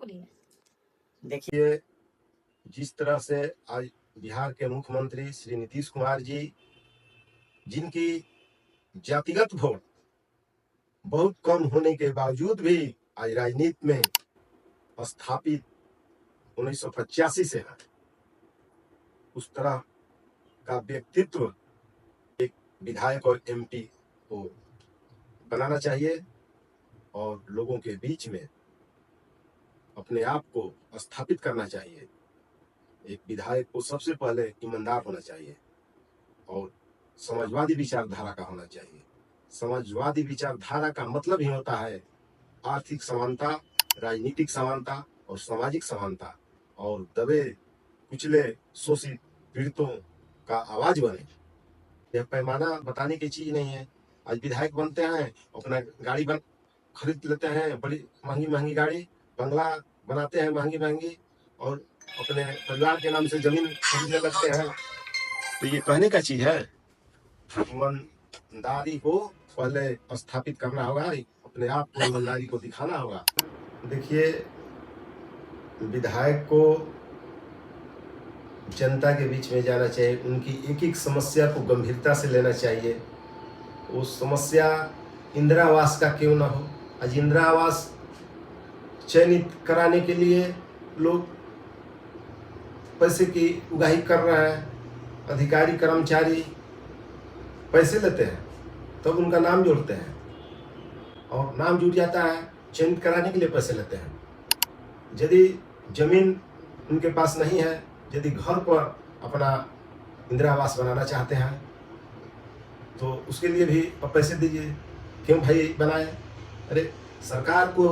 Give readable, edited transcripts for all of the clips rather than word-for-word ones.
बोलिए। देखिए, जिस तरह से आज बिहार के मुख्यमंत्री श्री नीतीश कुमार जी, जिनकी जातिगत वोट बहुत कम होने के बावजूद भी आज राजनीति में स्थापित 1985 से है, उस तरह का व्यक्तित्व एक विधायक और एमपी को बनाना चाहिए और लोगों के बीच में अपने आप को स्थापित करना चाहिए। एक विधायक को सबसे पहले ईमानदार होना चाहिए और समाजवादी विचारधारा का होना चाहिए। समाजवादी विचारधारा का मतलब ही होता है आर्थिक समानता, राजनीतिक समानता और सामाजिक समानता, और दबे कुचले शोषित पीड़ितों का आवाज बने। यह पैमाना बताने की चीज नहीं है। आज विधायक बनते हैं, अपना गाड़ी खरीद लेते हैं, बड़ी महंगी महंगी गाड़ी, बंगला बनाते हैं महंगी महंगी, और अपने परिवार के नाम से जमीन खरीदने लगते हैं। तो ये कहने का चीज है। ईमानदारी को पहले स्थापित करना होगा, अपने आप को ईमानदारी को दिखाना होगा। देखिए, विधायक को जनता के बीच में जाना चाहिए, उनकी एक एक समस्या को गंभीरता से लेना चाहिए। वो समस्या इंदिरा आवास का क्यों ना हो, आज इंदिरा आवास चयनित कराने के लिए लोग पैसे की उगाही कर रहे हैं। अधिकारी कर्मचारी पैसे लेते हैं, तब उनका नाम जोड़ते हैं, और नाम जुट जाता है, चयनित कराने के लिए पैसे लेते हैं। यदि जमीन उनके पास नहीं है, यदि घर पर अपना इंदिरा आवास बनाना चाहते हैं, तो उसके लिए भी पैसे दीजिए। क्यों भाई बनाए? अरे, सरकार को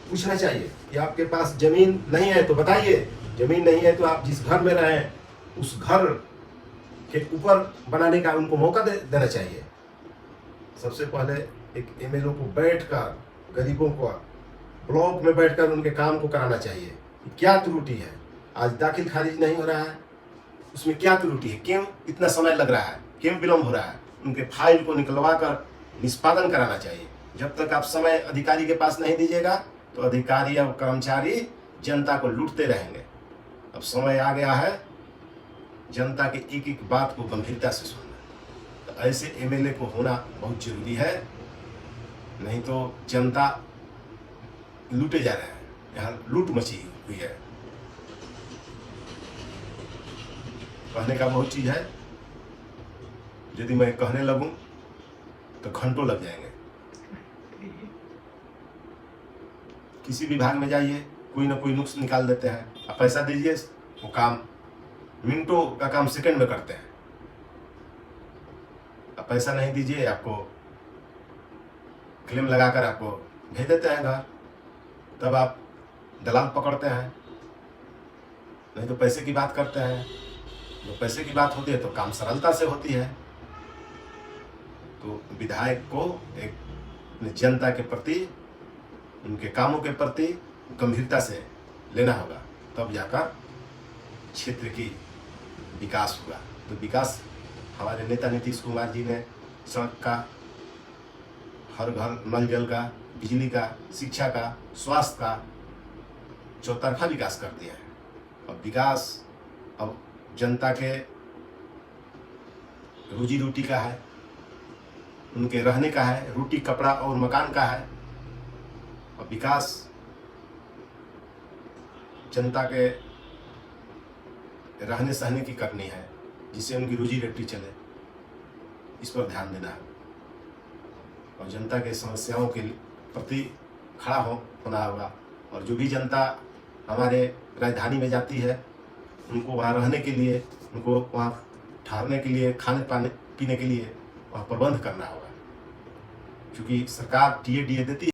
पूछना चाहिए कि आपके पास जमीन नहीं है तो बताइए। जमीन नहीं है तो आप जिस घर में रहें, उस घर के ऊपर बनाने का उनको मौका देना चाहिए। सबसे पहले एक एमएलए को बैठकर, गरीबों को ब्लॉक में बैठकर उनके काम को कराना चाहिए। क्या त्रुटि है, आज दाखिल खारिज नहीं हो रहा है, उसमें क्या त्रुटि है, क्यों इतना समय लग रहा है, क्यों विलम्ब हो रहा है, उनके फाइल को निकलवा कर निष्पादन कराना चाहिए। जब तक आप समय अधिकारी के पास नहीं दीजिएगा तो अधिकारी और कर्मचारी जनता को लूटते रहेंगे। अब समय आ गया है जनता के एक एक बात को गंभीरता से सुनना। तो ऐसे एमएलए को होना बहुत जरूरी है, नहीं तो जनता लूटे जा रहे हैं, यहाँ लूट मची हुई है। कहने का बहुत चीज है, यदि मैं कहने लगूं तो घंटों लग जाएंगे। किसी विभाग में जाइए, कोई ना कोई नुक्स निकाल देते हैं। आप पैसा दीजिए, वो काम मिनटों का काम सेकंड में करते हैं। अब पैसा नहीं दीजिए, आपको क्लेम लगाकर आपको भेज देते हैं घर, तब आप दलाल पकड़ते हैं। नहीं तो पैसे की बात करते हैं। जो पैसे की बात होती है तो काम सरलता से होती है। तो विधायक को एक जनता के प्रति, उनके कामों के प्रति गंभीरता से लेना होगा, तब जाकर क्षेत्र की विकास होगा। तो विकास हमारे नेता नीतीश कुमार जी ने सड़क का, हर घर नल जल का, बिजली का, शिक्षा का, स्वास्थ्य का चौतरफा विकास कर दिया है। अब विकास अब जनता के रोजी रोटी का है, उनके रहने का है, रोटी कपड़ा और मकान का है। अब विकास जनता के रहने सहने की करनी है, जिससे उनकी रोजी रोटी चले, इस पर ध्यान देना है। और जनता के समस्याओं के प्रति खड़ा होना होगा। और जो भी जनता हमारे राजधानी में जाती है, उनको वहाँ रहने के लिए, उनको वहाँ ठहरने के लिए, खाने पीने के लिए वहाँ प्रबंध करना होगा। क्योंकि सरकार टीए डीए देती